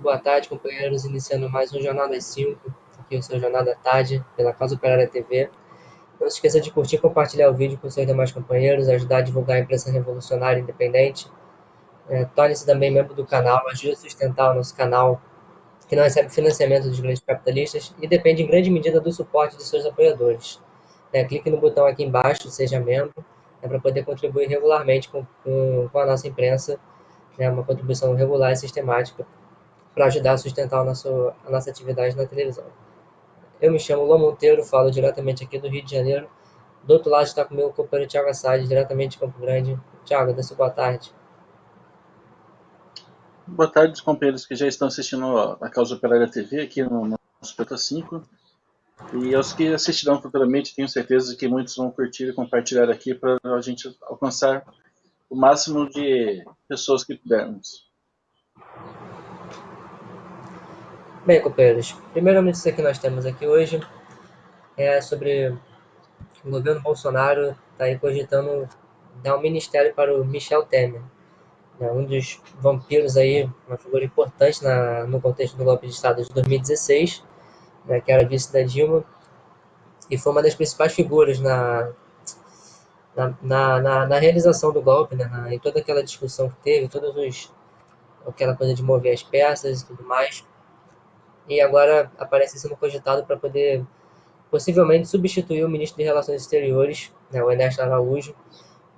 boa tarde, companheiros. Iniciando mais um Jornal das 5, aqui é o seu Jornal da Tarde, pela Causa Operária TV. Não se esqueça de curtir e compartilhar o vídeo com seus demais companheiros, ajudar a divulgar a imprensa revolucionária independente. Torne-se também membro do canal, ajude a sustentar o nosso canal, que não recebe financiamento dos grandes capitalistas e depende em grande medida do suporte de seus apoiadores. Clique no botão aqui embaixo, seja membro, para poder contribuir regularmente com a nossa imprensa, uma contribuição regular e sistemática para ajudar a sustentar a nossa atividade na televisão. Eu me chamo Lô Monteiro, falo diretamente aqui do Rio de Janeiro. Do outro lado está comigo o companheiro Thiago Assad, diretamente de Campo Grande. Thiago, dê sua boa tarde. Boa tarde, companheiros que já estão assistindo a Causa Operária TV aqui no nosso Porta 5. E aos que assistirão futuramente, tenho certeza que muitos vão curtir e compartilhar aqui para a gente alcançar o máximo de pessoas que pudermos. Bem, companheiros, a primeira notícia que nós temos aqui hoje é sobre o governo Bolsonaro está aí cogitando dar um ministério para o Michel Temer, um dos vampiros aí, uma figura importante no contexto do golpe de Estado de 2016, que era vice da Dilma, e foi uma das principais figuras na realização do golpe, em toda aquela discussão que teve, aquela coisa de mover as peças e tudo mais. E agora aparece sendo cogitado para poder possivelmente substituir o ministro de Relações Exteriores, o Ernesto Araújo,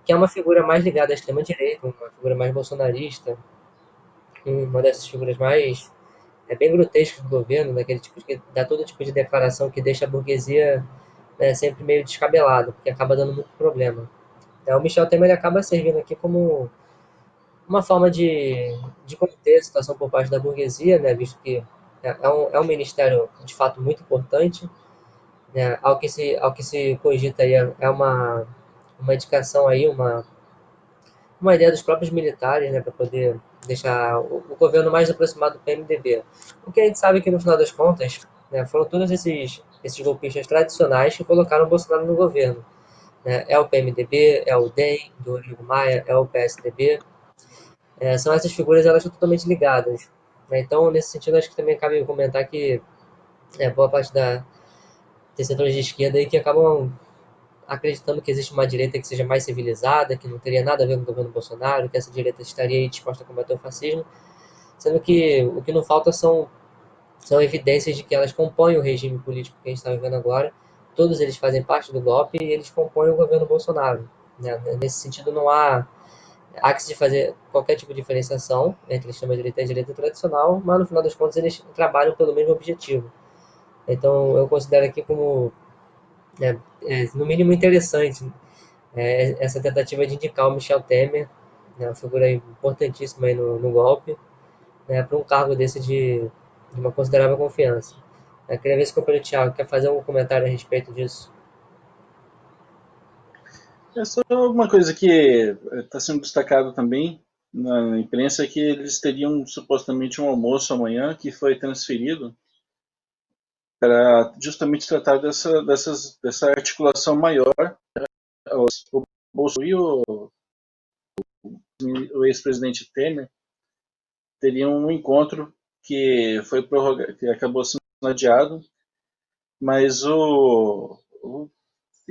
que é uma figura mais ligada à extrema-direita, uma figura mais bolsonarista, uma dessas figuras mais bem grotescas do governo, daquele tipo que dá todo tipo de declaração que deixa a burguesia sempre meio descabelada, porque acaba dando muito problema. O Michel Temer acaba servindo aqui como uma forma de conter a situação por parte da burguesia, visto que é um ministério de fato muito importante. Ao que se cogita aí é uma indicação aí, uma ideia dos próprios militares, para poder deixar o governo mais aproximado do PMDB. O que a gente sabe que, no final das contas, foram todos esses golpistas tradicionais que colocaram o Bolsonaro no governo. É o PMDB, é o DEM, do Rodrigo Maia, é o PSDB. São essas figuras, elas estão totalmente ligadas. Então, nesse sentido, acho que também cabe comentar que boa parte tem setores de esquerda aí que acabam acreditando que existe uma direita que seja mais civilizada, que não teria nada a ver com o governo Bolsonaro, que essa direita estaria aí disposta a combater o fascismo, sendo que o que não falta são evidências de que elas compõem o regime político que a gente está vivendo agora. Todos eles fazem parte do golpe e eles compõem o governo Bolsonaro. Nesse sentido, não há que se fazer qualquer tipo de diferenciação entre a extrema-direita e a direita tradicional, mas no final das contas eles trabalham pelo mesmo objetivo. Então eu considero aqui como, no mínimo, interessante essa tentativa de indicar o Michel Temer, uma figura importantíssima aí no golpe, para um cargo desse de uma considerável confiança. Eu queria ver se o companheiro Thiago quer fazer um comentário a respeito disso. Essa é uma coisa que está sendo destacado também na imprensa, é que eles teriam supostamente um almoço amanhã que foi transferido para justamente tratar dessa articulação maior. O Bolsonaro e o ex-presidente Temer teriam um encontro que foi prorrogado, que acabou sendo adiado, mas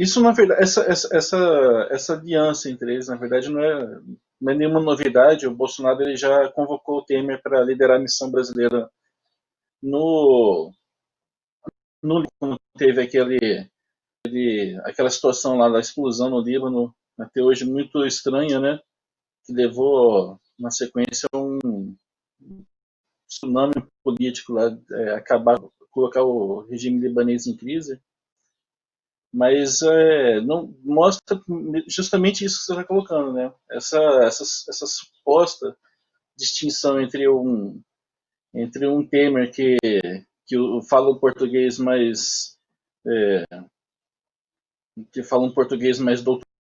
isso, na verdade, essa aliança entre eles, na verdade, não é nenhuma novidade. O Bolsonaro ele já convocou o Temer para liderar a missão brasileira no quando teve aquela situação lá da explosão no Líbano, até hoje muito estranha, né? Que levou, na sequência, um tsunami político lá, colocar o regime libanês em crise. Mas não mostra justamente isso que você está colocando, né? Essa suposta distinção entre um Temer que fala um português mais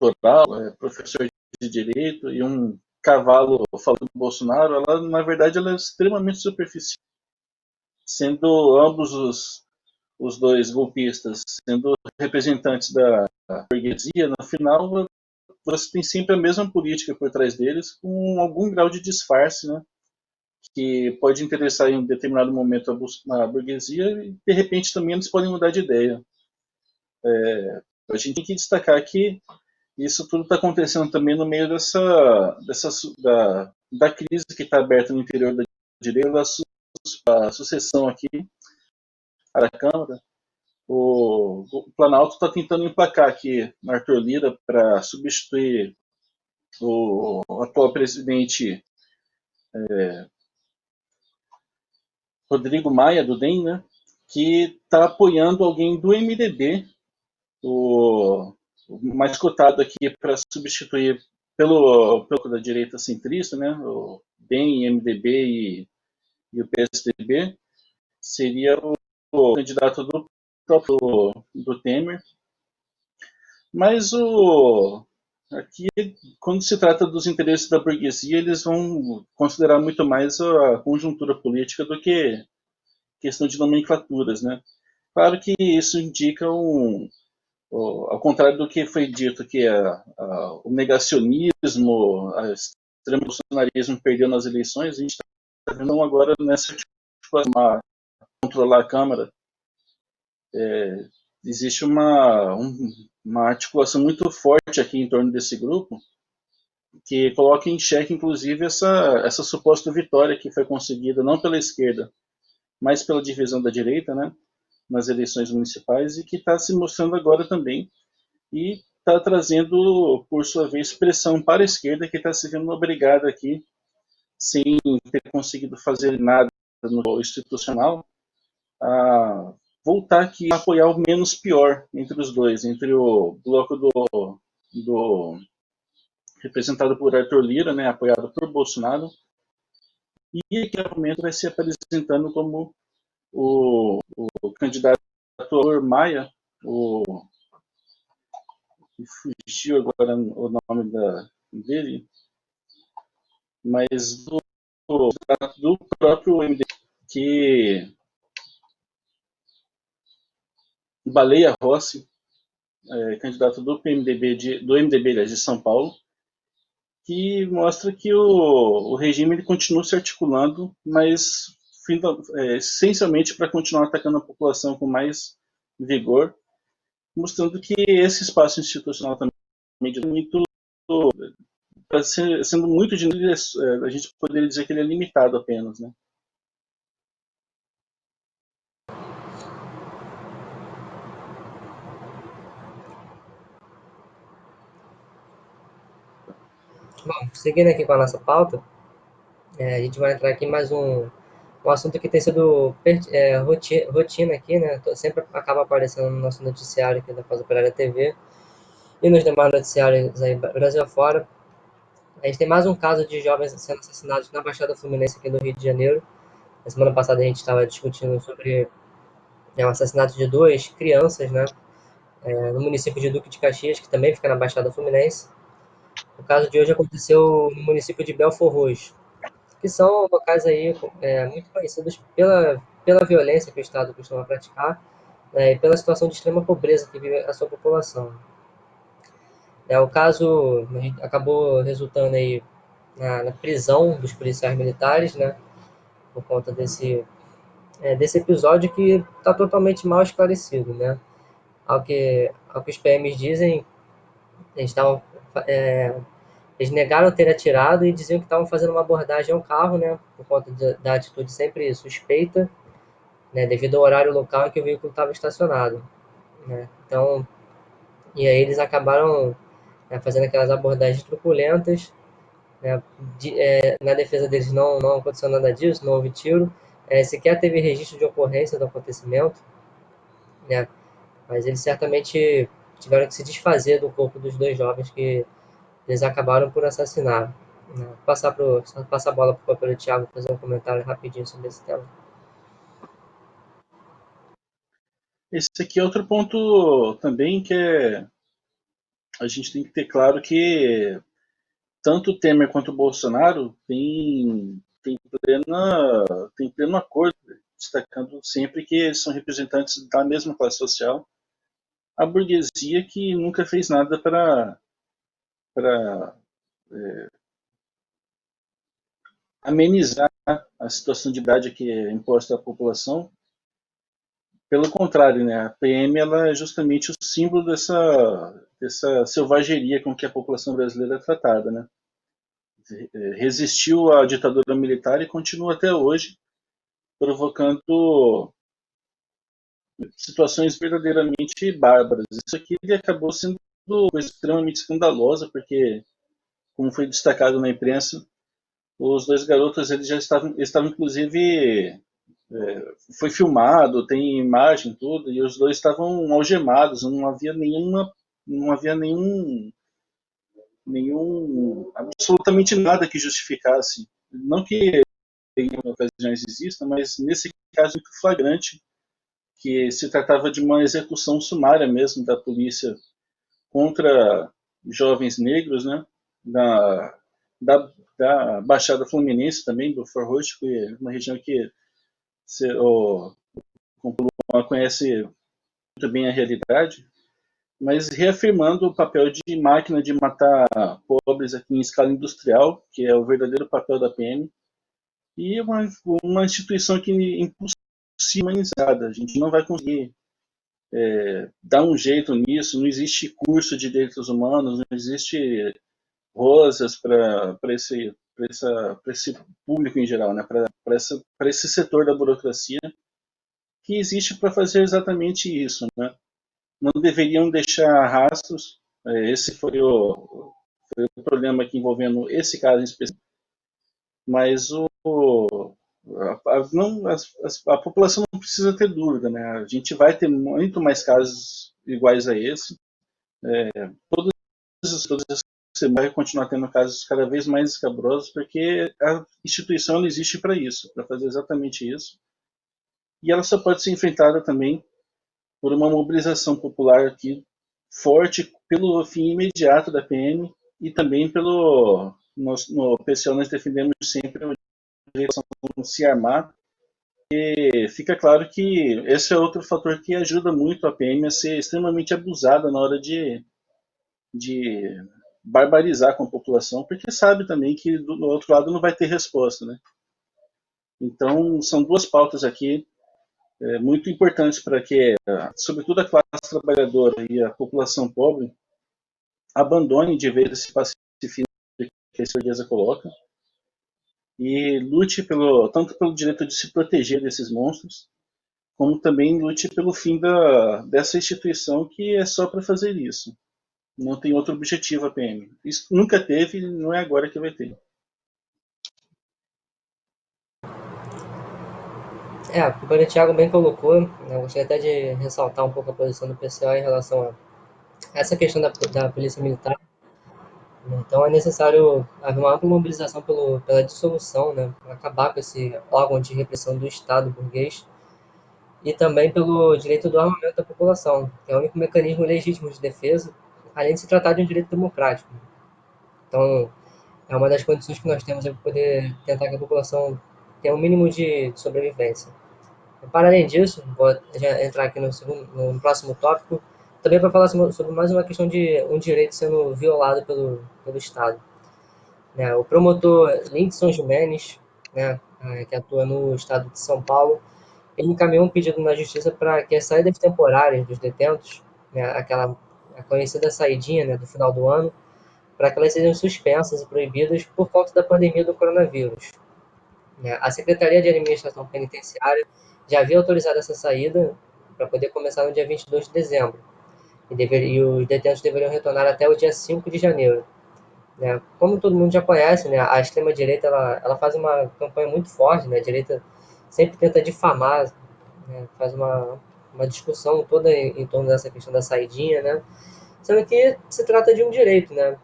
doutoral, professor de direito, e um cavalo falando do Bolsonaro, ela na verdade ela é extremamente superficial, sendo ambos os dois golpistas sendo representantes da burguesia. No final você tem sempre a mesma política por trás deles, com algum grau de disfarce, né? que pode interessar em um determinado momento a burguesia e, de repente, também eles podem mudar de ideia. A gente tem que destacar que isso tudo está acontecendo também no meio da crise que está aberta no interior da direita, a sucessão aqui à Câmara. O Planalto está tentando emplacar aqui Arthur Lira para substituir o atual presidente Rodrigo Maia, do DEM, né, que está apoiando alguém do MDB, o mais cotado aqui para substituir pelo da direita centrista, né, o DEM, MDB e o PSDB, seria o candidato do próprio do Temer. Mas aqui, quando se trata dos interesses da burguesia, eles vão considerar muito mais a conjuntura política do que questão de nomenclaturas, né? Claro que isso indica ao contrário do que foi dito, que o negacionismo, a extremo bolsonarismo perdeu nas eleições, a gente está vendo agora nessa articulação, controlar a Câmara. Existe uma articulação muito forte aqui em torno desse grupo, que coloca em xeque, inclusive, essa suposta vitória que foi conseguida não pela esquerda, mas pela divisão da direita, né, nas eleições municipais, e que está se mostrando agora também, e está trazendo, por sua vez, pressão para a esquerda, que está se vendo obrigada aqui, sem ter conseguido fazer nada no institucional, a voltar aqui a apoiar o menos pior entre os dois, entre o bloco do representado por Arthur Lira, né, apoiado por Bolsonaro, e que no momento vai se apresentando como o candidato Maia, fugiu agora o nome dele, mas do próprio MDB, que Baleia Rossi, candidato do PMDB do MDB de São Paulo, que mostra que o regime ele continua se articulando, mas essencialmente para continuar atacando a população com mais vigor, mostrando que esse espaço institucional também é muito, sendo muito a gente poderia dizer que ele é limitado apenas, né? Bom, seguindo aqui com a nossa pauta, a gente vai entrar aqui em mais um assunto que tem sido rotina aqui, né? Sempre acaba aparecendo no nosso noticiário aqui da Pós Operária TV e nos demais noticiários aí Brasil afora. A gente tem mais um caso de jovens sendo assassinados na Baixada Fluminense aqui no Rio de Janeiro. Na semana passada a gente estava discutindo sobre o assassinato de duas crianças, né? No município de Duque de Caxias, que também fica na Baixada Fluminense. O caso de hoje aconteceu no município de Belfor Roxo, que são locais aí muito conhecidos pela violência que o Estado costuma praticar, né, e pela situação de extrema pobreza que vive a sua população. O caso acabou resultando aí na prisão dos policiais militares, né, por conta desse episódio que está totalmente mal esclarecido, né. Ao que os PMs dizem, eles estavam eles negaram ter atirado e diziam que estavam fazendo uma abordagem ao carro, né, por conta da atitude sempre suspeita, né, devido ao horário local em que o veículo estava estacionado, né. Então, e aí eles acabaram fazendo aquelas abordagens truculentas, né, na defesa deles não aconteceu nada disso, não houve tiro, sequer teve registro de ocorrência do acontecimento, né, mas eles certamente tiveram que se desfazer do corpo dos dois jovens que eles acabaram por assassinar. Né. Passar a bola para o companheiro Thiago fazer um comentário rapidinho sobre esse tema. Esse aqui é outro ponto também que a gente tem que ter claro que tanto o Temer quanto o Bolsonaro têm pleno acordo, destacando sempre que eles são representantes da mesma classe social, a burguesia que nunca fez nada para amenizar a situação de idade que é imposta à população. Pelo contrário, né, a PM ela é justamente o símbolo dessa selvageria com que a população brasileira é tratada, né? Resistiu à ditadura militar e continua até hoje, provocando situações verdadeiramente bárbaras. Isso aqui ele acabou sendo coisa extremamente escandalosa, porque, como foi destacado na imprensa, os dois garotos eles já estavam inclusive foi filmado, tem imagem tudo, e os dois estavam algemados, não havia absolutamente nada que justificasse. Não que em ocasiões exista, mas nesse caso muito flagrante, que se tratava de uma execução sumária mesmo da polícia contra jovens negros, né, da, da Baixada Fluminense também, do Forrocho, que é uma região que o conhece muito bem a realidade, mas reafirmando o papel de máquina de matar pobres aqui em escala industrial, que é o verdadeiro papel da PM, e uma instituição que impulsiona humanizada. A gente não vai conseguir dar um jeito nisso, não existe curso de direitos humanos, não existe rosas para esse público em geral, né? Para esse setor da burocracia que existe para fazer exatamente isso, né? Não deveriam deixar rastros. Esse foi o problema aqui envolvendo esse caso em específico. Mas a população não precisa ter dúvida, né? A gente vai ter muito mais casos iguais a esse. Todas você vai continuar tendo casos cada vez mais escabrosos, porque a instituição ela existe para isso, para fazer exatamente isso. E ela só pode ser enfrentada também por uma mobilização popular aqui forte pelo fim imediato da PM e também no PCO nós defendemos sempre o direito a se armar. E fica claro que esse é outro fator que ajuda muito a PM a ser extremamente abusada na hora de barbarizar com a população, porque sabe também que do outro lado não vai ter resposta, né? Então, são duas pautas aqui muito importantes para que, sobretudo a classe trabalhadora e a população pobre, abandone de vez esse pacifismo que a esquerda coloca e lute tanto pelo direito de se proteger desses monstros, como também lute pelo fim dessa instituição que é só para fazer isso. Não tem outro objetivo a PM. Isso nunca teve e não é agora que vai ter. Como o Thiago bem colocou, né, eu gostaria até de ressaltar um pouco a posição do PCO em relação a essa questão da polícia militar. Então é necessário haver uma ampla mobilização pela dissolução, né, para acabar com esse órgão de repressão do Estado burguês e também pelo direito do armamento da população, que é o único mecanismo legítimo de defesa, além de se tratar de um direito democrático. Então, é uma das condições que nós temos para poder tentar que a população tenha um mínimo de sobrevivência. Para além disso, vou já entrar aqui no próximo tópico, também para falar sobre mais uma questão de um direito sendo violado pelo Estado. Né? O promotor Lindson Jimenez, né, que atua no estado de São Paulo, ele encaminhou um pedido na justiça para que as saídas temporárias dos detentos, né, a conhecida saidinha, né, do final do ano, para que elas sejam suspensas e proibidas por conta da pandemia do coronavírus. Né? A Secretaria de Administração Penitenciária já havia autorizado essa saída para poder começar no dia 22 de dezembro, e os detentos deveriam retornar até o dia 5 de janeiro. Né? Como todo mundo já conhece, né, a extrema-direita ela faz uma campanha muito forte, né? A direita sempre tenta difamar, né? Faz uma discussão toda em torno dessa questão da saidinha, né? Sendo que se trata de um direito, né?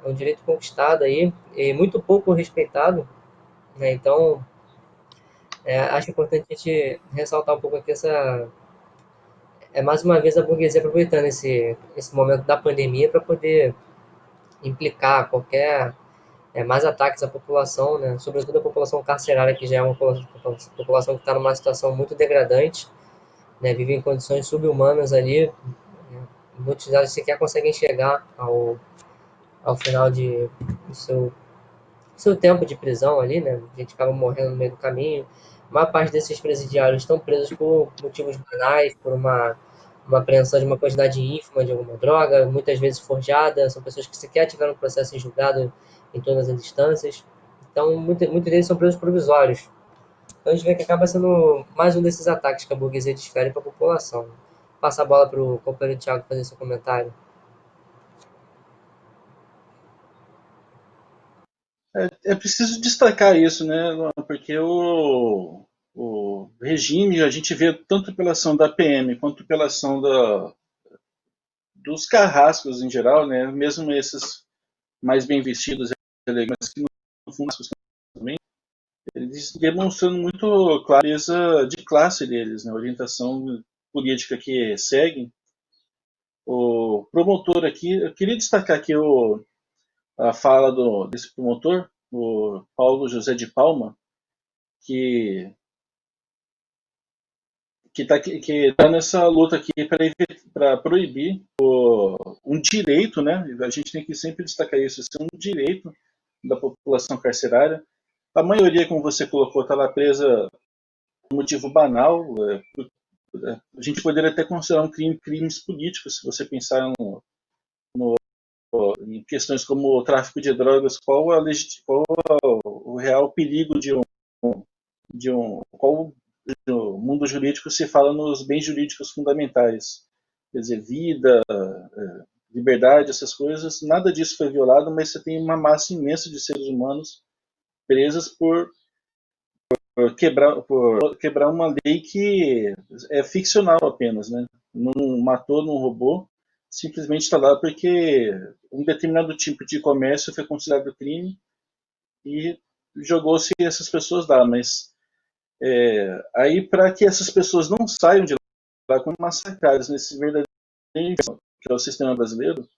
É um direito conquistado aí e muito pouco respeitado, né? Então, acho importante a gente ressaltar um pouco aqui mais uma vez a burguesia aproveitando esse momento da pandemia para poder implicar qualquer mais ataques à população, né? Sobretudo a população carcerária, que já é uma população que está numa situação muito degradante, né? Vive em condições subhumanas ali, né? Muitos delas sequer conseguem chegar ao final do seu seu tempo de prisão ali, né? A gente acaba morrendo no meio do caminho. A maior parte desses presidiários estão presos por motivos banais, por uma apreensão de uma quantidade ínfima de alguma droga, muitas vezes forjada, são pessoas que sequer tiveram processo em julgado em todas as instâncias. Então, muitos deles são presos provisórios. Então, a gente vê que acaba sendo mais um desses ataques que a burguesia desfere para a população. Passa a bola para o companheiro Thiago fazer seu comentário. É preciso destacar isso, né, porque o regime, a gente vê tanto pela ação da PM quanto pela ação dos carrascos em geral, né, mesmo esses mais bem vestidos, elegantes, que no fundo também, eles demonstrando muito clareza de classe deles, né, a orientação política que seguem. O promotor aqui, eu queria destacar aqui a fala desse promotor, o Paulo José de Palma, que que tá nessa luta aqui para proibir um direito, né? A gente tem que sempre destacar isso, isso é um direito da população carcerária. A maioria, como você colocou, está lá presa por motivo banal. A gente poderia até considerar crimes políticos, se você pensar em questões como o tráfico de drogas, qual o real perigo qual no mundo jurídico se fala nos bens jurídicos fundamentais, quer dizer, vida, liberdade, essas coisas, nada disso foi violado, mas você tem uma massa imensa de seres humanos presas por quebrar uma lei que é ficcional apenas, né? Não matou, não roubou, simplesmente está lá porque um determinado tipo de comércio foi considerado crime e jogou-se essas pessoas lá, mas aí para que essas pessoas não saiam de lá como massacradas nesse verdadeiro que é o sistema brasileiro,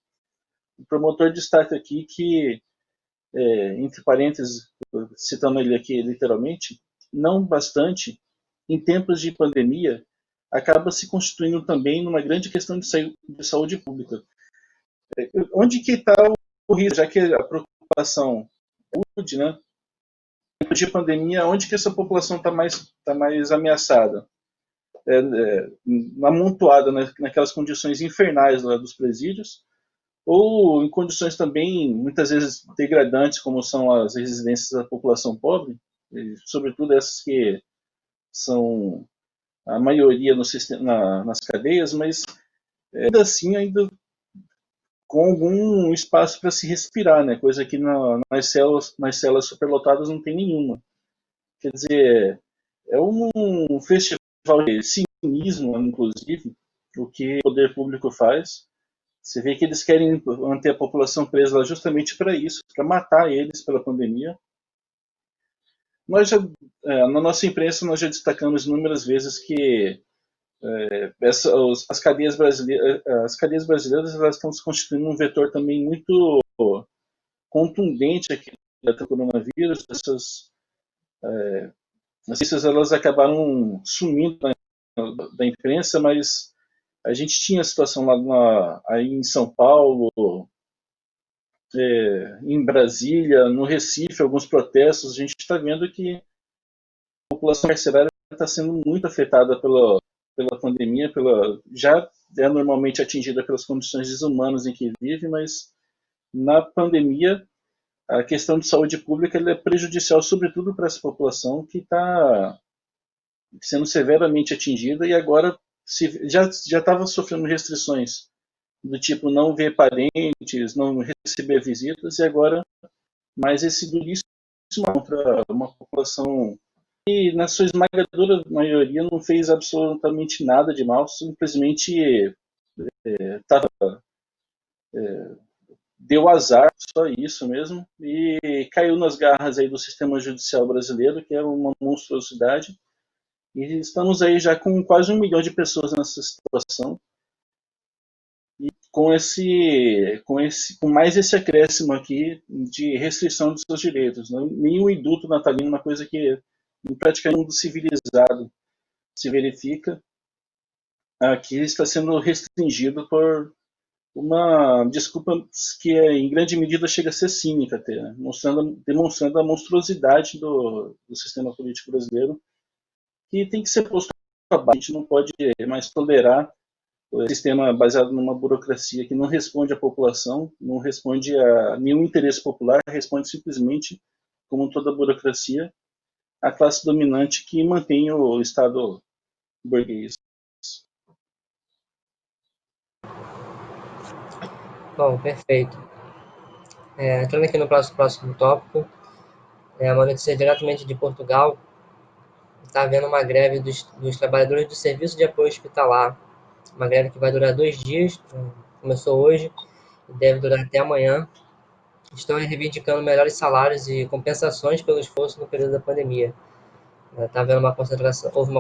o promotor destaca aqui que, entre parênteses, citando ele aqui literalmente, não bastante, em tempos de pandemia, acaba se constituindo também numa grande questão de saúde pública. Onde que está o risco, já que a preocupação é saúde, né? Em tempos de pandemia, onde que essa população tá mais ameaçada? Amontoada naquelas condições infernais lá dos presídios, ou em condições também muitas vezes degradantes, como são as residências da população pobre, e, sobretudo essas que são a maioria no sistema, nas cadeias, mas ainda assim ainda com algum espaço para se respirar, né? Coisa que nas celas superlotadas não tem nenhuma. Quer dizer, é um festival de cinismo, inclusive, o que o poder público faz. Você vê que eles querem manter a população presa lá justamente para isso, para matar eles pela pandemia. Nós já, na nossa imprensa, nós já destacamos inúmeras vezes que as cadeias brasileiras elas estão se constituindo um vetor também muito contundente aqui do coronavírus. Essas notícias elas acabaram sumindo da imprensa, mas a gente tinha a situação aí em São Paulo, em Brasília, no Recife, alguns protestos. A gente está vendo que a população carcerária está sendo muito afetada pela pandemia, já é normalmente atingida pelas condições desumanas em que vive, mas na pandemia a questão de saúde pública é prejudicial, sobretudo para essa população que está sendo severamente atingida e agora já estava sofrendo restrições do tipo não ver parentes, não receber visitas, e agora mais esse duríssimo contra uma população que, na sua esmagadora maioria, não fez absolutamente nada de mal, simplesmente tava, deu azar, só isso mesmo, e caiu nas garras aí do sistema judicial brasileiro, que é uma monstruosidade, e estamos aí já com quase 1 milhão de pessoas nessa situação, e com mais esse acréscimo aqui de restrição dos seus direitos. Né? Nenhum indulto natalino, uma coisa que em praticamente mundo civilizado se verifica, aqui está sendo restringido uma desculpa que em grande medida chega a ser cínica até, né? Demonstrando a monstruosidade do sistema político brasileiro, que tem que ser posto a baixo. A gente não pode mais tolerar o sistema baseado numa burocracia que não responde à população, não responde a nenhum interesse popular, responde simplesmente, como toda burocracia, à classe dominante que mantém o Estado burguês. Bom, perfeito. Entrando aqui no próximo tópico, uma notícia diretamente de Portugal. Está havendo uma greve dos trabalhadores do serviço de apoio hospitalar. Uma greve que vai durar 2 dias, começou hoje e deve durar até amanhã. Estão reivindicando melhores salários e compensações pelo esforço no período da pandemia. Houve uma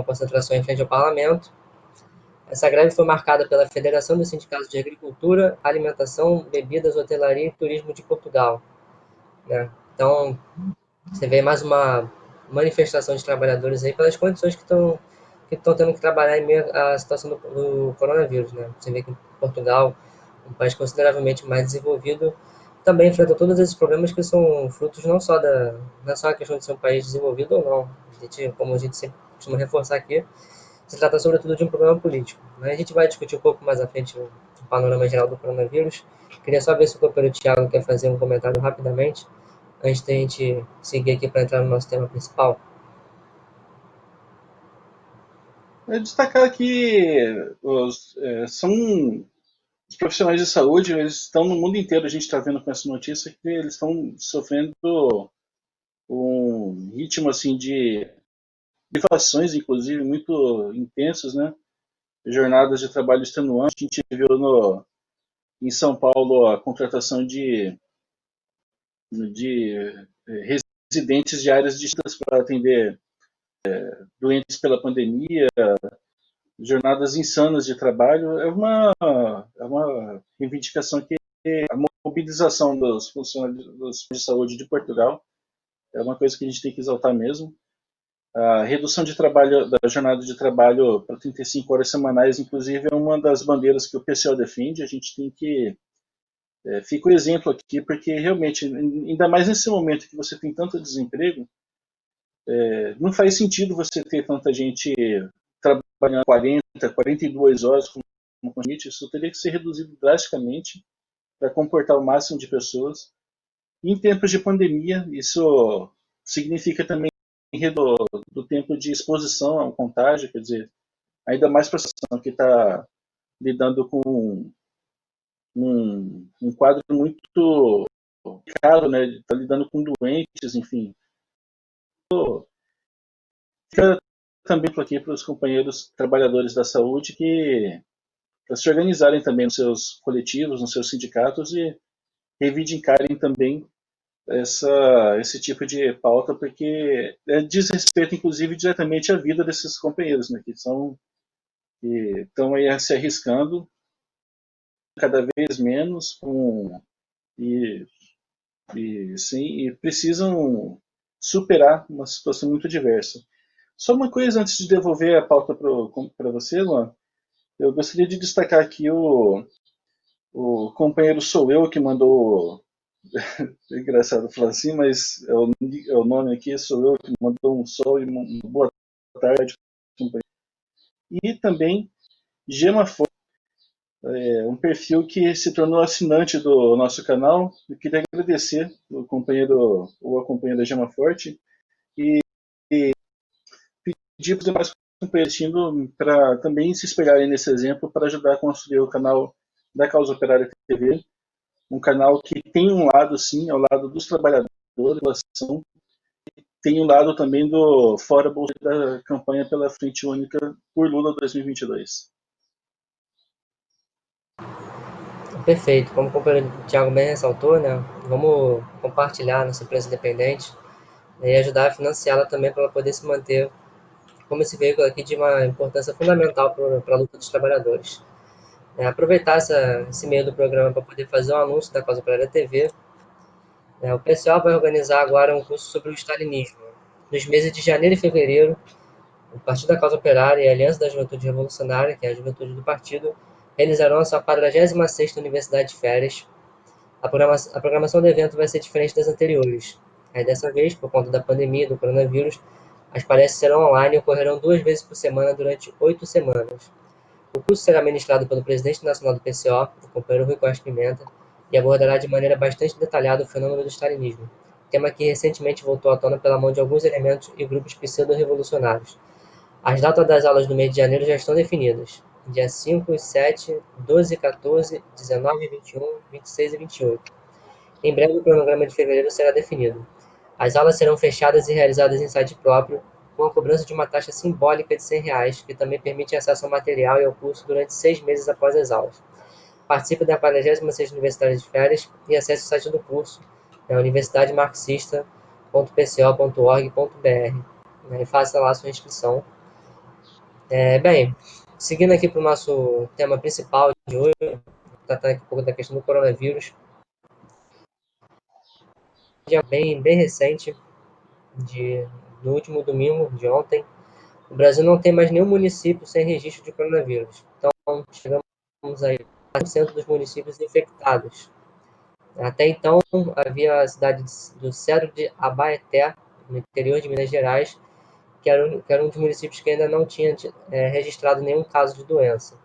concentração em frente ao parlamento. Essa greve foi marcada pela Federação dos Sindicatos de Agricultura, Alimentação, Bebidas, Hotelaria e Turismo de Portugal, né? Então, você vê mais uma manifestação de trabalhadores aí pelas condições que estão tendo que trabalhar em meio à situação do coronavírus, né? Você vê que em Portugal, um país consideravelmente mais desenvolvido, também enfrenta todos esses problemas que são frutos não é só a questão de ser um país desenvolvido ou não. Como a gente sempre costuma reforçar aqui, se trata sobretudo de um problema político. Mas a gente vai discutir um pouco mais à frente o panorama geral do coronavírus. Queria só ver se o companheiro Thiago quer fazer um comentário rapidamente, antes da gente seguir aqui para entrar no nosso tema principal. Destacar que são os profissionais de saúde, eles estão no mundo inteiro, a gente está vendo com essa notícia que eles estão sofrendo um ritmo assim de privações, inclusive, muito intensos, né? Jornadas de trabalho extenuantes. A gente viu em São Paulo a contratação de residentes de áreas distintas para atender doentes pela pandemia, jornadas insanas de trabalho. É uma reivindicação que a mobilização dos funcionários de saúde de Portugal é uma coisa que a gente tem que exaltar mesmo. A redução de trabalho, da jornada de trabalho para 35 horas semanais, inclusive, é uma das bandeiras que o PCO defende. A gente tem que fica o exemplo aqui, porque realmente, ainda mais nesse momento que você tem tanto desemprego, não faz sentido você ter tanta gente trabalhando 40, 42 horas com gente. Isso teria que ser reduzido drasticamente para comportar o máximo de pessoas. E em tempos de pandemia, isso significa também do tempo de exposição ao contágio, quer dizer, ainda mais para a situação que está lidando com um quadro muito caro, né? Está lidando com doentes, enfim. Fica também aqui para os companheiros trabalhadores da saúde que para se organizarem também nos seus coletivos, nos seus sindicatos e reivindicarem também esse tipo de pauta, porque diz respeito, inclusive, diretamente à vida desses companheiros, né, que estão aí se arriscando cada vez menos e, e precisam superar uma situação muito diversa. Só uma coisa antes de devolver a pauta para você, Luan, eu gostaria de destacar aqui o companheiro Sou Eu que mandou. É engraçado falar assim, mas é o nome aqui, Sou Eu que mandou um sol e uma boa tarde, companheiro. E também Gema Forte, um perfil que se tornou assinante do nosso canal. Eu queria agradecer o companheiro ou a companheira Gema Forte e pedir para os demais companheiros para também se espelharem nesse exemplo para ajudar a construir o canal da Causa Operária TV, um canal que tem um lado, sim, ao lado dos trabalhadores, tem um lado também do Fora Bolsa da campanha pela Frente Única por Lula 2022. Perfeito, como o companheiro Thiago bem ressaltou, né? Vamos compartilhar nossa empresa independente, né, e ajudar a financiá-la também para ela poder se manter como esse veículo aqui de uma importância fundamental para a luta dos trabalhadores. Aproveitar esse meio do programa para poder fazer um anúncio da Causa Operária TV. O pessoal vai organizar agora um curso sobre o stalinismo. Nos meses de janeiro e fevereiro, o Partido da Causa Operária e a Aliança da Juventude Revolucionária, que é a juventude do partido, realizarão a sua 46ª Universidade de Férias. A programação do evento vai ser diferente das anteriores. Aí, dessa vez, por conta da pandemia do coronavírus, as palestras serão online e ocorrerão 2 vezes por semana durante 8 semanas. O curso será ministrado pelo presidente nacional do PCO, o companheiro Rui Costa Pimenta, e abordará de maneira bastante detalhada o fenômeno do stalinismo, tema que recentemente voltou à tona pela mão de alguns elementos e grupos pseudo-revolucionários. As datas das aulas do mês de janeiro já estão definidas: dia 5, 7, 12, 14, 19, 21, 26 e 28. Em breve, o cronograma de fevereiro será definido. As aulas serão fechadas e realizadas em site próprio, com a cobrança de uma taxa simbólica de R$ 100, que também permite acesso ao material e ao curso durante 6 meses após as aulas. Participe da 46ª Universidade de Férias e acesse o site do curso, universidademarxista.pco.org.br, e faça lá a sua inscrição. Bem, seguindo aqui para o nosso tema principal de hoje, tratando aqui um pouco da questão do coronavírus, dia bem recente, no último domingo de ontem, o Brasil não tem mais nenhum município sem registro de coronavírus. Então, chegamos aí a 100% dos municípios infectados. Até então, havia a cidade do Cedro de Abaeté, no interior de Minas Gerais, que era um dos municípios que ainda não tinha registrado nenhum caso de doença.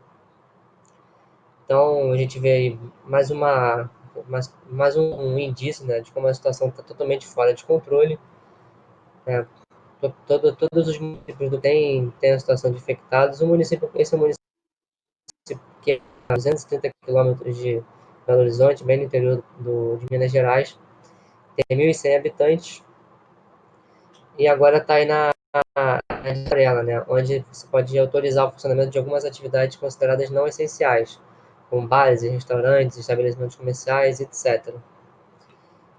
Então, a gente vê aí mais um indício, né, de como a situação está totalmente fora de controle. Todos os municípios têm a situação de infectados. Esse é um município que é a 230 quilômetros de Belo Horizonte, bem no interior de Minas Gerais, tem 1.100 habitantes e agora está aí na amarela, né, onde você pode autorizar o funcionamento de algumas atividades consideradas não essenciais, como bares, restaurantes, estabelecimentos comerciais, etc.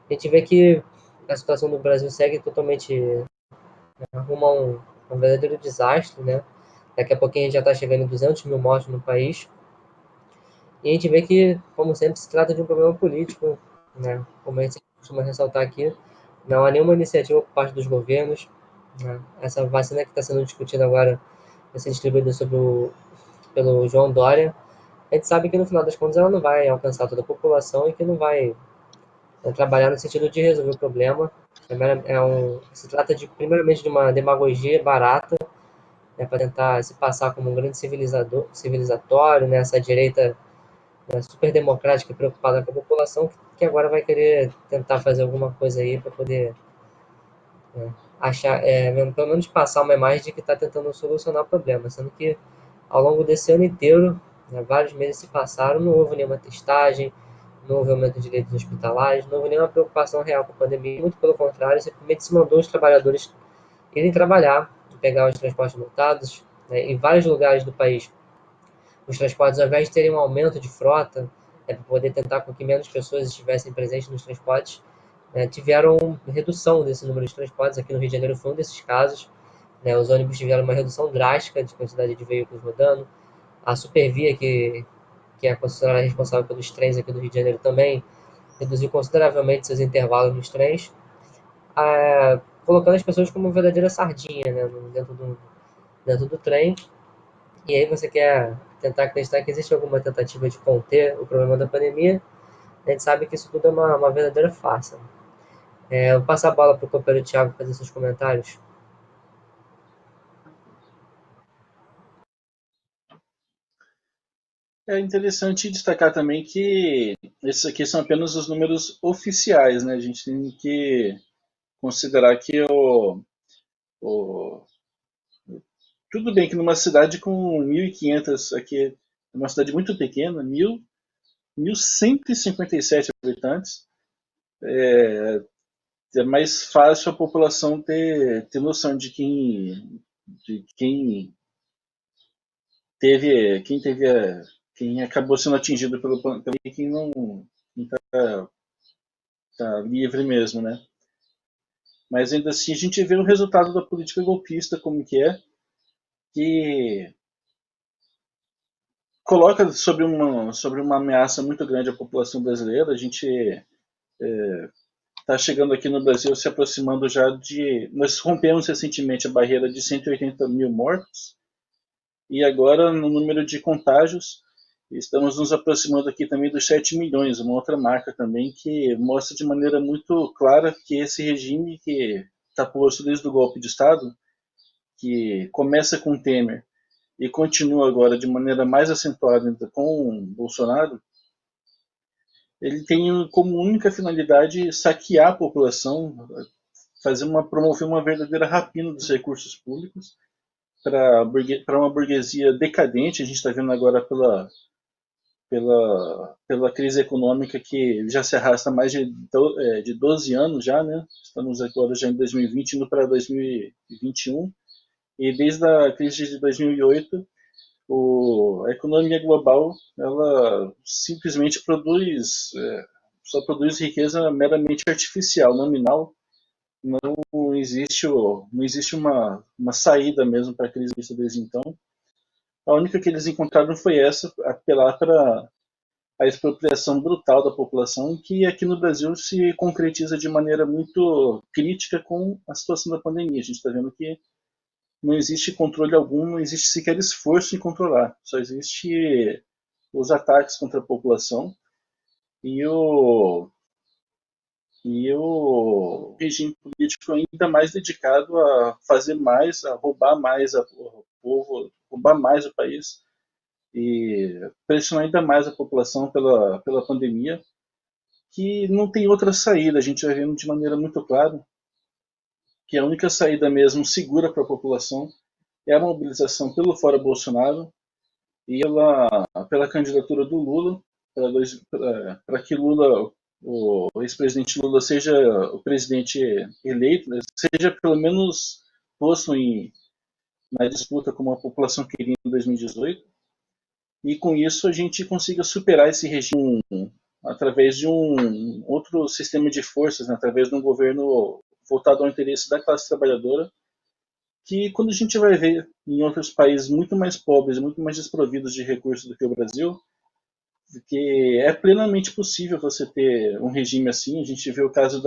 A gente vê que a situação do Brasil segue totalmente rumo a um verdadeiro desastre, né? Daqui a pouquinho a gente já está chegando em 200 mil mortos no país. E a gente vê que, como sempre, se trata de um problema político, né? Como a gente costuma ressaltar aqui, não há nenhuma iniciativa por parte dos governos, né? Essa vacina que está sendo discutida agora vai ser distribuída pelo João Dória. A gente sabe que, no final das contas, ela não vai alcançar toda a população e que não vai trabalhar no sentido de resolver o problema. Se trata, primeiramente, de uma demagogia barata, né, para tentar se passar como um grande civilizatório, né, essa direita, né, super democrática e preocupada com a população, que agora vai querer tentar fazer alguma coisa aí para poder achar, pelo menos passar uma imagem de que está tentando solucionar o problema, sendo que ao longo desse ano inteiro, né, vários meses se passaram, não houve nenhuma testagem, não houve aumento de leitos hospitalares, não houve nenhuma preocupação real com a pandemia, muito pelo contrário, simplesmente se mandou os trabalhadores irem trabalhar, pegar os transportes lotados, né, em vários lugares do país. Os transportes, ao invés de terem um aumento de frota, para poder tentar com que menos pessoas estivessem presentes nos transportes, tiveram redução desse número de transportes. Aqui no Rio de Janeiro foi um desses casos. Né, os ônibus tiveram uma redução drástica de quantidade de veículos rodando. A Supervia, que é a concessionária responsável pelos trens aqui do Rio de Janeiro, também reduziu consideravelmente seus intervalos nos trens, colocando as pessoas como uma verdadeira sardinha, né, dentro do trem. E aí você quer tentar acreditar que existe alguma tentativa de conter o problema da pandemia, a gente sabe que isso tudo é uma verdadeira farsa. Eu vou passar a bola para o companheiro Thiago fazer seus comentários. É interessante destacar também que esses aqui são apenas os números oficiais, né? A gente tem que considerar que o tudo bem que numa cidade com 1.500, aqui é uma cidade muito pequena, 1.157 habitantes, é mais fácil a população ter noção de quem acabou sendo atingido pelo e quem não está livre mesmo, né? Mas ainda assim a gente vê o resultado da política golpista como que coloca sobre uma ameaça muito grande a população brasileira. A gente está chegando aqui no Brasil, se aproximando já de. Nós rompemos recentemente a barreira de 180 mil mortos, e agora no número de contágios, Estamos nos aproximando aqui também dos 7 milhões, uma outra marca também que mostra de maneira muito clara que esse regime que está posto desde o golpe de Estado, que começa com Temer e continua agora de maneira mais acentuada com Bolsonaro, ele tem como única finalidade saquear a população, promover uma verdadeira rapina dos recursos públicos para uma burguesia decadente. A gente está vendo agora pela crise econômica que já se arrasta há mais de 12 anos já, né? Estamos agora já em 2020, indo para 2021, e desde a crise de 2008, a economia global ela simplesmente só produz riqueza meramente artificial, nominal. Não existe uma saída mesmo para a crise vista desde então. A única que eles encontraram foi essa, apelar para a expropriação brutal da população, que aqui no Brasil se concretiza de maneira muito crítica com a situação da pandemia. A gente está vendo que não existe controle algum, não existe sequer esforço em controlar, só existe os ataques contra a população e o regime político ainda mais dedicado a fazer mais, a roubar mais o povo, roubar mais o país e pressionar ainda mais a população pela pandemia, que não tem outra saída. A gente vai vendo de maneira muito clara que a única saída mesmo segura para a população é a mobilização pelo Fora Bolsonaro e pela candidatura do Lula, para que o ex-presidente Lula seja o presidente eleito, né, seja pelo menos posto na disputa como a população queria em 2018, e com isso a gente consiga superar esse regime através de um outro sistema de forças, né, através de um governo voltado ao interesse da classe trabalhadora, que quando a gente vai ver em outros países muito mais pobres, muito mais desprovidos de recursos do que o Brasil, que é plenamente possível você ter um regime assim. A gente vê o caso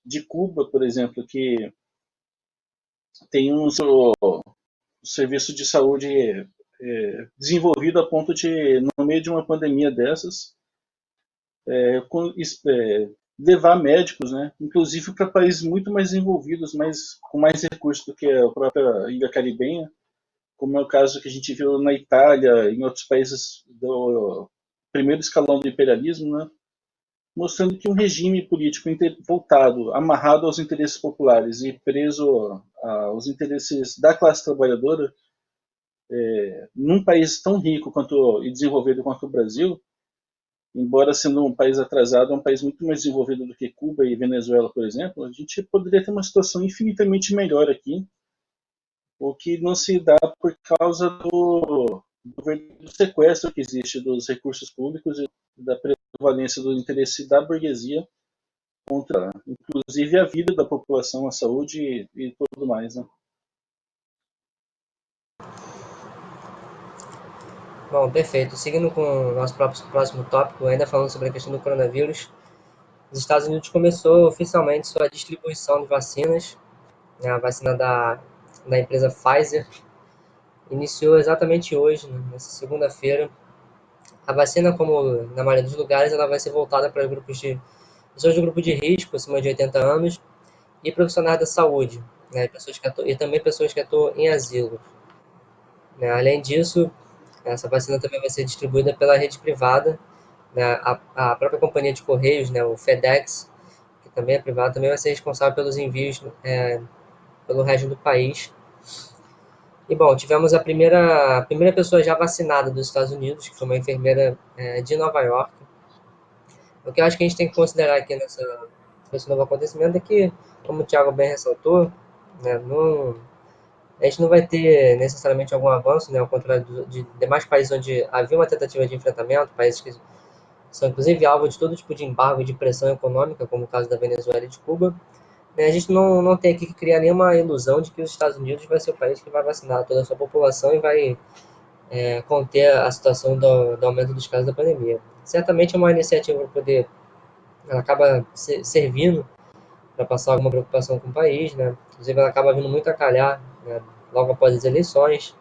de Cuba, por exemplo, que tem um serviço de saúde desenvolvido a ponto de, no meio de uma pandemia dessas, levar médicos, né, inclusive para países muito mais desenvolvidos, com mais recursos do que a própria Ilha Caribenha, como é o caso que a gente viu na Itália, em outros países do primeiro escalão do imperialismo, né, mostrando que um regime político voltado, amarrado aos interesses populares e preso aos interesses da classe trabalhadora, num país tão rico e desenvolvido quanto o Brasil, embora sendo um país atrasado, é um país muito mais desenvolvido do que Cuba e Venezuela, por exemplo, a gente poderia ter uma situação infinitamente melhor aqui, o que não se dá por causa do sequestro que existe dos recursos públicos e da prevalência do interesse da burguesia contra, inclusive, a vida da população, a saúde e tudo mais, né? Bom, perfeito. Seguindo com o nosso próximo tópico, ainda falando sobre a questão do coronavírus, os Estados Unidos começou oficialmente sua distribuição de vacinas, né, a vacina da empresa Pfizer iniciou exatamente hoje, né, nessa segunda-feira. A vacina, como na maioria dos lugares, ela vai ser voltada para pessoas do grupo de risco, acima de 80 anos, e profissionais da saúde, né, e também pessoas que atuam em asilo. Né. Além disso, essa vacina também vai ser distribuída pela rede privada, né, a própria companhia de correios, né, o FedEx, que também é privado, também vai ser responsável pelos envios pelo resto do país. E bom, tivemos a primeira pessoa já vacinada dos Estados Unidos, que foi uma enfermeira de Nova York. O que eu acho que a gente tem que considerar aqui nesse novo acontecimento é que, como o Thiago bem ressaltou, né, a gente não vai ter necessariamente algum avanço, né, ao contrário de demais países onde havia uma tentativa de enfrentamento, países que são inclusive alvo de todo tipo de embargo e de pressão econômica, como o caso da Venezuela e de Cuba. Né, a gente não tem aqui que criar nenhuma ilusão de que os Estados Unidos vai ser o país que vai vacinar toda a sua população e vai conter a situação do aumento dos casos da pandemia. Certamente é uma iniciativa para poder, ela acaba servindo para passar alguma preocupação com o país, né? Inclusive ela acaba vindo muito a calhar, né, logo após as eleições.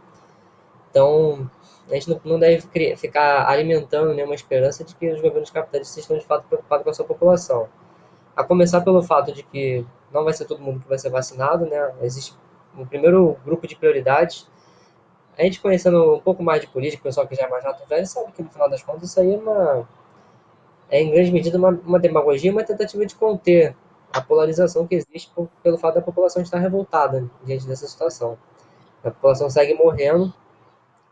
Então, a gente não deve ficar alimentando nenhuma esperança de que os governos capitalistas estão de fato preocupados com a sua população. A começar pelo fato de que não vai ser todo mundo que vai ser vacinado, né? Existe um primeiro grupo de prioridades. A gente conhecendo um pouco mais de política, o pessoal que já é mais rato velho, sabe que no final das contas isso aí em grande medida uma demagogia, uma tentativa de conter a polarização que existe pelo fato da população estar revoltada diante dessa situação. A população segue morrendo,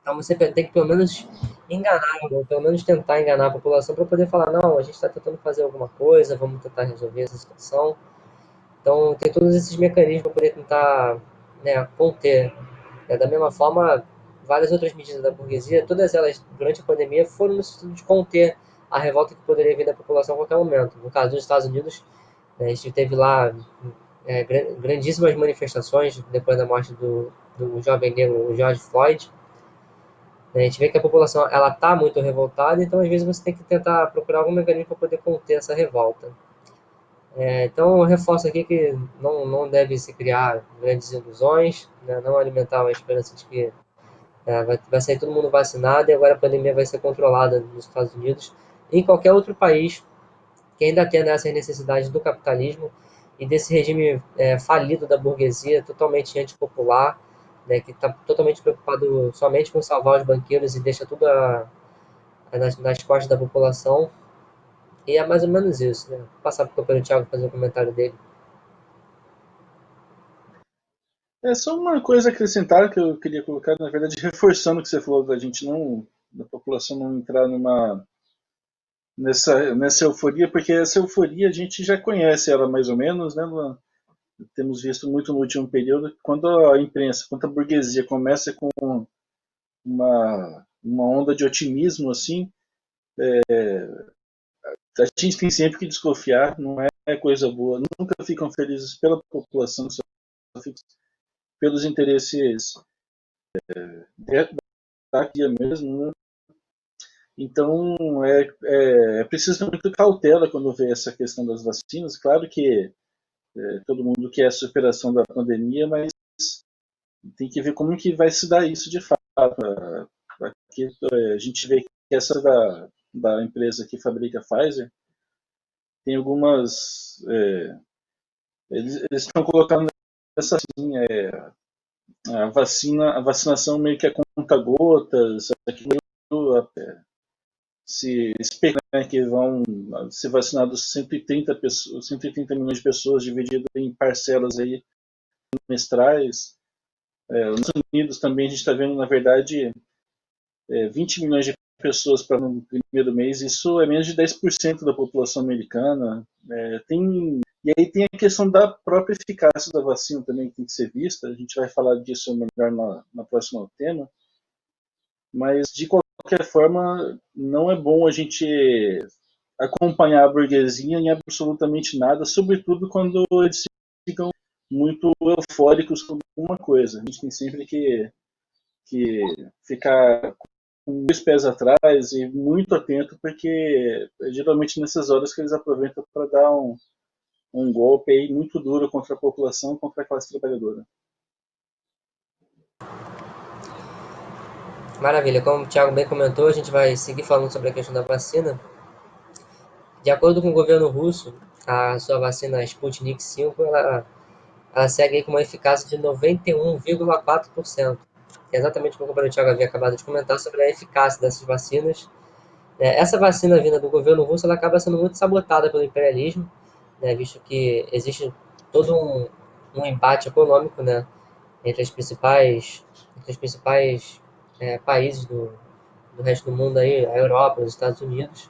então você tem que pelo menos enganar, ou pelo menos tentar enganar a população para poder falar, não, a gente está tentando fazer alguma coisa, vamos tentar resolver essa situação. Então tem todos esses mecanismos para poder tentar, né, conter. Da mesma forma, várias outras medidas da burguesia, todas elas durante a pandemia foram no sentido de conter a revolta que poderia vir da população a qualquer momento. No caso dos Estados Unidos, a gente teve lá grandíssimas manifestações depois da morte do jovem negro George Floyd. A gente vê que a população ela está muito revoltada, então às vezes você tem que tentar procurar algum mecanismo para poder conter essa revolta. Então eu reforço aqui que não deve se criar grandes ilusões, né? Não alimentar a esperança de que vai sair todo mundo vacinado e agora a pandemia vai ser controlada nos Estados Unidos e em qualquer outro país que ainda tenha essas necessidades do capitalismo e desse regime falido da burguesia, totalmente antipopular, né, que está totalmente preocupado somente com salvar os banqueiros e deixa tudo nas costas da população. E é mais ou menos isso. Né? Vou passar para o companheiro Thiago fazer o comentário dele. É só uma coisa a acrescentar que eu queria colocar, na verdade, reforçando o que você falou da gente não, da população não entrar nessa euforia, porque essa euforia a gente já conhece ela mais ou menos, né, Luan? Temos visto muito no último período, quando a imprensa, quando a burguesia começa com uma onda de otimismo assim, a gente tem sempre que desconfiar, não é coisa boa, nunca ficam felizes pela população, só ficam pelos interesses da guia mesmo, né? Então é preciso ter muita cautela quando vê essa questão das vacinas. Claro que todo mundo quer a superação da pandemia, mas tem que ver como que vai se dar isso de fato. Aqui, a gente vê que essa da empresa que fabrica a Pfizer tem algumas. Eles estão colocando essa assim, a vacinação meio que é conta-gotas, aquilo se espera, né, que vão ser vacinados 130, pessoas, 130 milhões de pessoas dividido em parcelas aí trimestrais. Nos Estados Unidos também a gente está vendo, na verdade, 20 milhões de pessoas para no primeiro mês, isso é menos de 10% da população americana. E aí tem a questão da própria eficácia da vacina também que tem que ser vista, a gente vai falar disso melhor na próxima tema, mas de qualquer forma não é bom a gente acompanhar a burguesia em absolutamente nada, sobretudo quando eles ficam muito eufóricos com alguma coisa. A gente tem sempre que ficar com dois pés atrás e muito atento, porque é geralmente nessas horas que eles aproveitam para dar um golpe aí muito duro contra a população, contra a classe trabalhadora. Maravilha, como o Thiago bem comentou, a gente vai seguir falando sobre a questão da vacina. De acordo com o governo russo, a sua vacina Sputnik V ela segue aí com uma eficácia de 91,4%. Que é exatamente como o Thiago havia acabado de comentar sobre a eficácia dessas vacinas. Essa vacina vinda do governo russo ela acaba sendo muito sabotada pelo imperialismo, né, visto que existe todo um embate econômico, né, entre os principais países do resto do mundo, aí, a Europa, os Estados Unidos.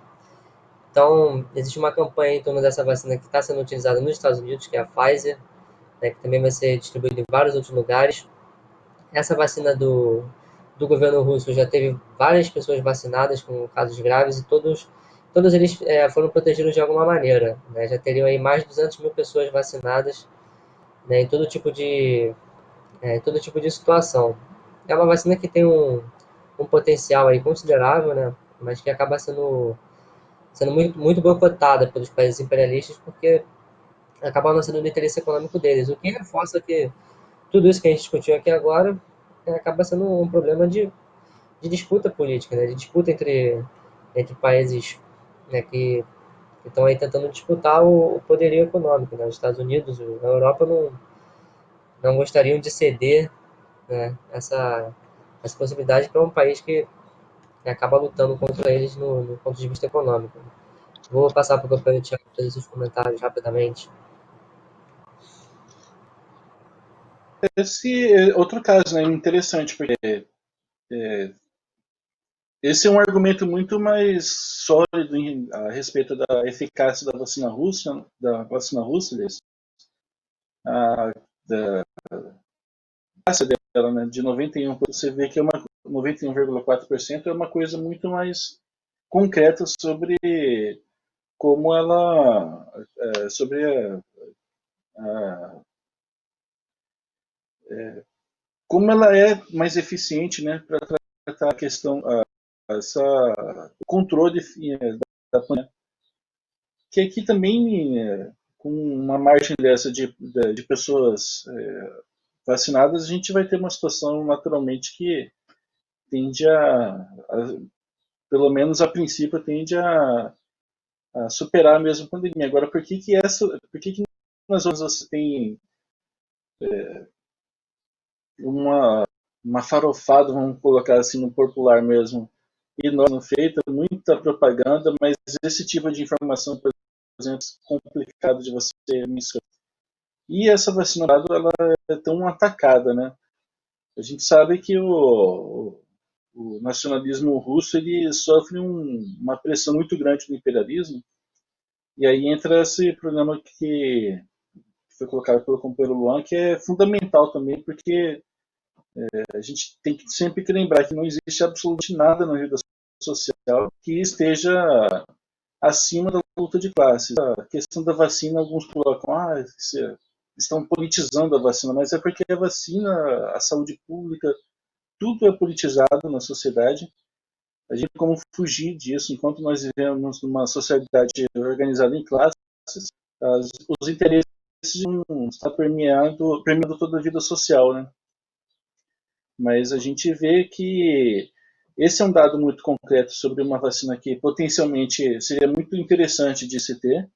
Então, existe uma campanha em torno dessa vacina que está sendo utilizada nos Estados Unidos, que é a Pfizer, né, que também vai ser distribuída em vários outros lugares. Essa vacina do governo russo já teve várias pessoas vacinadas com casos graves e todos eles foram protegidos de alguma maneira. Né? Já teriam aí mais de 200 mil pessoas vacinadas, né, em todo tipo de situação. É uma vacina que tem um potencial aí considerável, né, mas que acaba sendo muito, muito boicotada pelos países imperialistas porque acaba não sendo do interesse econômico deles, o que reforça que tudo isso que a gente discutiu aqui agora acaba sendo um problema de disputa política, né, de disputa entre países, né, que estão aí tentando disputar o poderio econômico, né? Os Estados Unidos, a Europa não gostariam de ceder, né, essa possibilidade para um país que acaba lutando contra eles no ponto de vista econômico. Vou passar para o companheiro Thiago fazer esses comentários rapidamente. Esse é outro caso, né, interessante, porque esse é um argumento muito mais sólido a respeito da eficácia da vacina russa, da eficácia dela, né, de 91%, você vê que é 91,4% é uma coisa muito mais concreta sobre como ela, sobre a, como ela é mais eficiente, né, para tratar a questão, essa, o controle da pandemia. Que aqui também, com uma margem dessa de pessoas vacinadas, a gente vai ter uma situação naturalmente que tende pelo menos a princípio, tende a superar a mesma pandemia. Agora, por que nas outras você tem uma, uma farofada, vamos colocar assim no popular mesmo, e não feita, muita propaganda, mas esse tipo de informação, por exemplo, é complicado de você mensurar. E essa vacina ela é tão atacada, né? A gente sabe que o nacionalismo russo ele sofre uma pressão muito grande do imperialismo, e aí entra esse problema que foi colocado pelo companheiro Luan, que é fundamental também, porque a gente tem que sempre que lembrar que não existe absolutamente nada na vida social que esteja acima da luta de classes. A questão da vacina, alguns colocam, estão politizando a vacina, mas é porque a vacina, a saúde pública, tudo é politizado na sociedade. A gente não tem como fugir disso. Enquanto nós vivemos numa sociedade organizada em classes, os interesses estão permeando toda a vida social, né? Mas a gente vê que esse é um dado muito concreto sobre uma vacina que potencialmente seria muito interessante de se ter,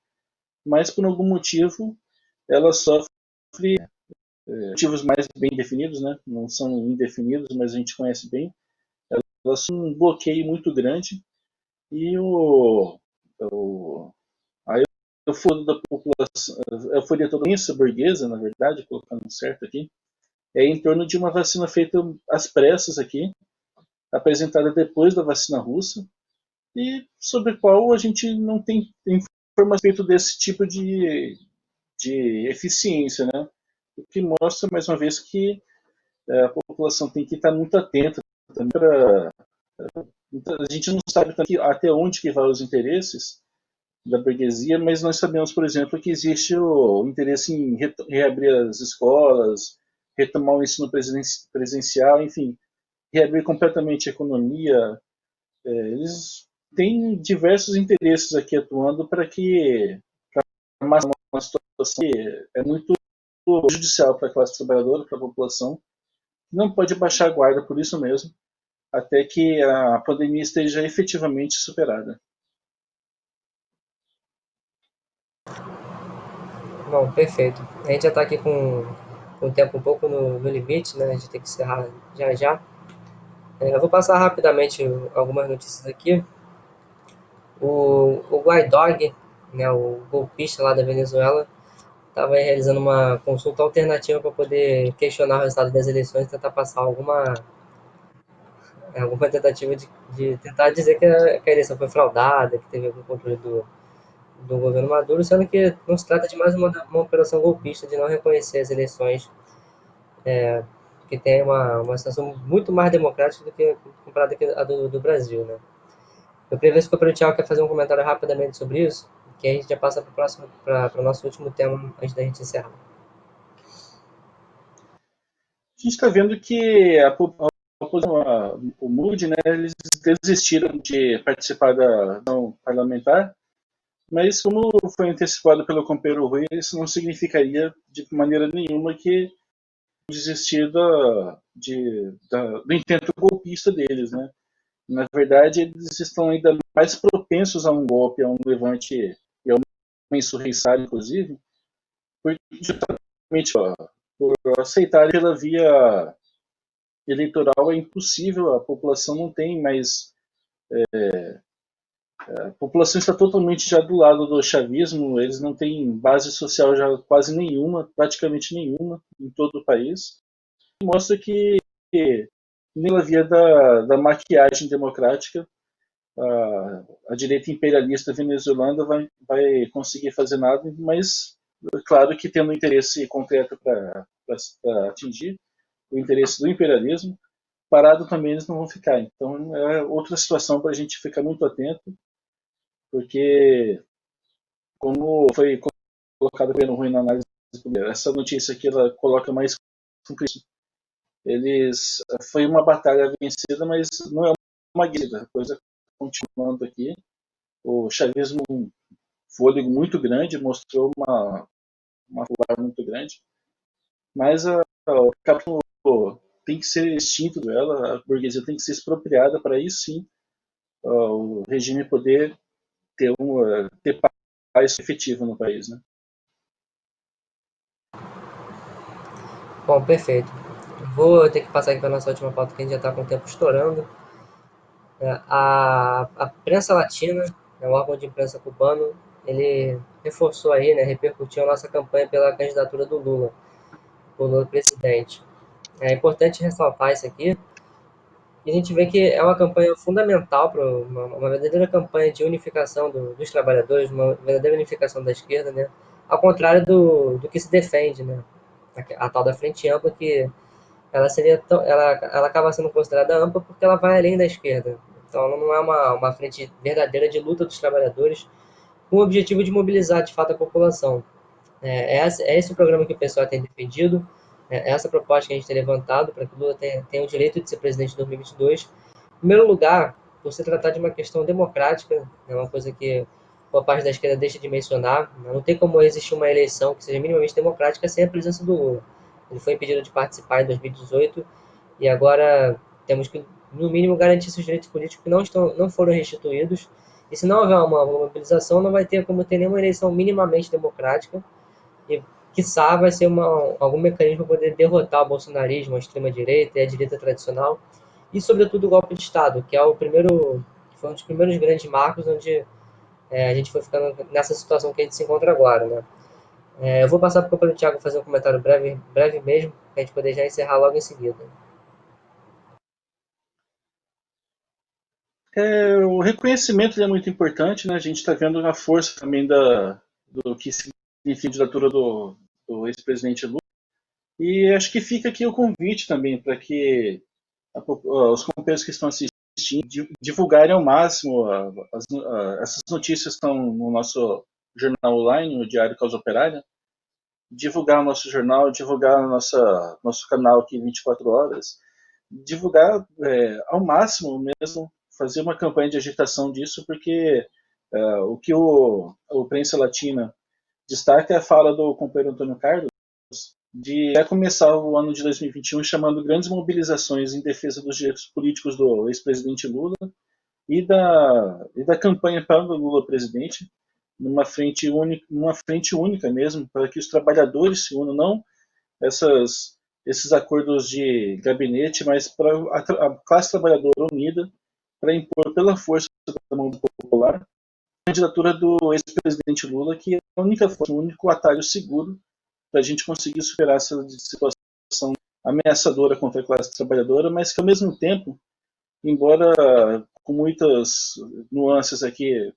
mas por algum motivo ela sofre motivos mais bem definidos, né? Não são indefinidos, mas a gente conhece bem. Ela sofre um bloqueio muito grande e a euforia da população, a euforia toda burguesa, na verdade, colocando certo aqui, é em torno de uma vacina feita às pressas aqui, apresentada depois da vacina russa, e sobre a qual a gente não tem informação a respeito desse tipo de eficiência, né? O que mostra, mais uma vez, que a população tem que estar muito atenta também para... A gente não sabe até onde que vai os interesses da burguesia, mas nós sabemos, por exemplo, que existe o interesse em reabrir as escolas, retomar o ensino presencial, enfim, reabrir completamente a economia. Eles têm diversos interesses aqui atuando para que uma situação que é muito prejudicial para a classe trabalhadora, para a população, não pode baixar a guarda por isso mesmo, até que a pandemia esteja efetivamente superada. Bom, perfeito. A gente já está aqui com o tempo um pouco no limite, né? A gente tem que encerrar já já. Eu vou passar rapidamente algumas notícias aqui. O Guaidó, né, o golpista lá da Venezuela, estava realizando uma consulta alternativa para poder questionar o resultado das eleições e tentar passar alguma tentativa de tentar dizer que a eleição foi fraudada, que teve algum controle do governo Maduro, sendo que não se trata de mais uma operação golpista de não reconhecer as eleições, que tem uma situação muito mais democrática do que comparada com a do Brasil, né? Eu queria ver se o Pedro Thiago quer fazer um comentário rapidamente sobre isso, que a gente já passa para o nosso último tema antes da gente encerrar. A gente está vendo que o MUD, né, eles desistiram de participar da ação parlamentar, mas como foi antecipado pelo companheiro Rui, isso não significaria de maneira nenhuma que desistir do intento golpista deles, né? Na verdade, eles estão ainda mais propensos a um golpe, a um levante e a uma insurreição, inclusive, porque justamente por aceitar pela via eleitoral é impossível, a população não tem mais. A população está totalmente já do lado do chavismo, eles não têm base social já quase nenhuma, praticamente nenhuma, em todo o país. Mostra que nem pela via da maquiagem democrática, a direita imperialista venezuelana vai conseguir fazer nada, mas claro que tendo um interesse concreto para atingir o interesse do imperialismo, parado também eles não vão ficar. Então é outra situação para a gente ficar muito atento, porque como foi colocado pelo ruim na análise, essa notícia aqui ela coloca mais eles foi uma batalha vencida, mas não é uma guerra, a coisa continuando aqui. O chavismo um fôlego muito grande, mostrou uma força muito grande, mas o capitalismo tem que ser extinto dela, a burguesia tem que ser expropriada para aí sim o regime poder ter paz efetiva no país, né? Bom, perfeito. Vou ter que passar aqui para a nossa última pauta, que a gente já está com o tempo estourando. A prensa latina, o órgão de imprensa cubano, ele reforçou aí, né, repercutiu a nossa campanha pela candidatura do Lula, o Lula presidente. É importante ressaltar isso aqui, e a gente vê que é uma campanha fundamental para uma verdadeira campanha de unificação dos trabalhadores, uma verdadeira unificação da esquerda, né? Ao contrário do que se defende, né? A tal da frente ampla, que ela seria ela acaba sendo considerada ampla porque ela vai além da esquerda. Então ela não é uma frente verdadeira de luta dos trabalhadores com o objetivo de mobilizar de fato a população. É esse o programa que o pessoal tem defendido, é essa proposta que a gente tem levantado para que o Lula tenha o direito de ser presidente em 2022. Em primeiro lugar, por se tratar de uma questão democrática, é uma coisa que boa parte da esquerda deixa de mencionar. Não tem como existir uma eleição que seja minimamente democrática sem a presença do Lula. Ele foi impedido de participar em 2018 e agora temos que, no mínimo, garantir seus direitos políticos que não foram restituídos. E se não houver uma mobilização, não vai ter como ter nenhuma eleição minimamente democrática e, quiçá, vai ser algum mecanismo para poder derrotar o bolsonarismo, a extrema-direita e a direita tradicional, e, sobretudo, o golpe de Estado, que foi um dos primeiros grandes marcos onde a gente foi ficando nessa situação que a gente se encontra agora. Né? Eu vou passar para o companheiro Thiago fazer um comentário breve, breve mesmo, para a gente poder já encerrar logo em seguida. O reconhecimento é muito importante, né? A gente está vendo a força também do que significa a candidatura do ex-presidente Lula. E acho que fica aqui o convite também para que os companheiros que estão assistindo divulgarem ao máximo essas notícias estão no nosso jornal online, o Diário Causa Operária. Divulgar o nosso jornal, divulgar nosso canal aqui 24 horas, divulgar ao máximo mesmo, fazer uma campanha de agitação disso, porque o que o Prensa Latina destaca é a fala do companheiro Antônio Carlos de começar o ano de 2021 chamando grandes mobilizações em defesa dos direitos políticos do ex-presidente Lula e da campanha para o Lula presidente, numa frente única mesmo, para que os trabalhadores se unam, não esses acordos de gabinete, mas para a classe trabalhadora unida para impor pela força da mão popular a candidatura do ex-presidente Lula, que é a única forma, o único atalho seguro para a gente conseguir superar essa situação ameaçadora contra a classe trabalhadora, mas que ao mesmo tempo, embora com muitas nuances aqui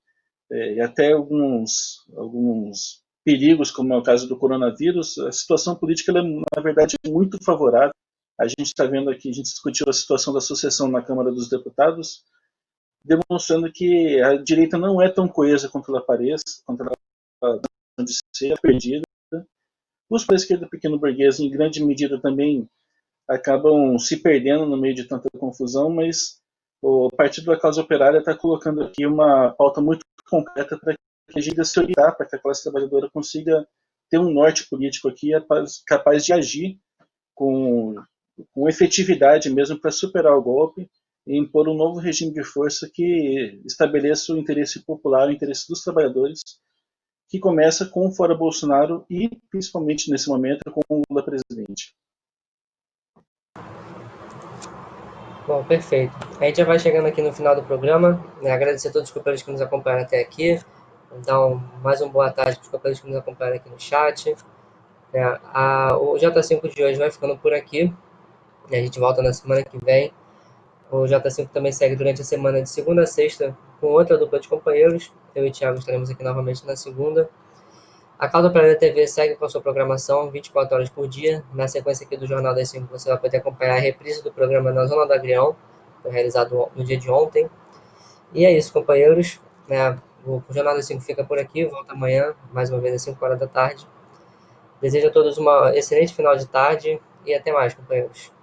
e até alguns perigos, como é o caso do coronavírus, a situação política ela é, na verdade, muito favorável. A gente está vendo aqui, a gente discutiu a situação da sucessão na Câmara dos Deputados, demonstrando que a direita não é tão coesa quanto ela parece, quanto ela de ser perdida. Os para a esquerda pequeno-burguesa, em grande medida, também acabam se perdendo no meio de tanta confusão, mas o Partido da Causa Operária está colocando aqui uma pauta muito concreta para que a gente se orientar, para que a classe trabalhadora consiga ter um norte político aqui capaz de agir com com efetividade mesmo para superar o golpe e impor um novo regime de força que estabeleça o interesse popular, o interesse dos trabalhadores, que começa com o fora Bolsonaro e, principalmente nesse momento, com o Lula presidente. Bom, perfeito. A gente já vai chegando aqui no final do programa, né? Agradecer a todos os companheiros que nos acompanharam até aqui. Dar mais uma boa tarde para os companheiros que nos acompanharam aqui no chat. O J5 de hoje vai ficando por aqui. A gente volta na semana que vem. O J5 também segue durante a semana de segunda a sexta com outra dupla de companheiros. Eu e o Thiago estaremos aqui novamente na segunda. A Caldo Planeta TV segue com a sua programação 24 horas por dia. Na sequência aqui do Jornal das 5 você vai poder acompanhar a reprise do programa Na Zona do Agrião, foi realizado no dia de ontem. E é isso, companheiros. O Jornal das 5 fica por aqui, volta amanhã, mais uma vez às 5 horas da tarde. Desejo a todos uma excelente final de tarde e até mais, companheiros.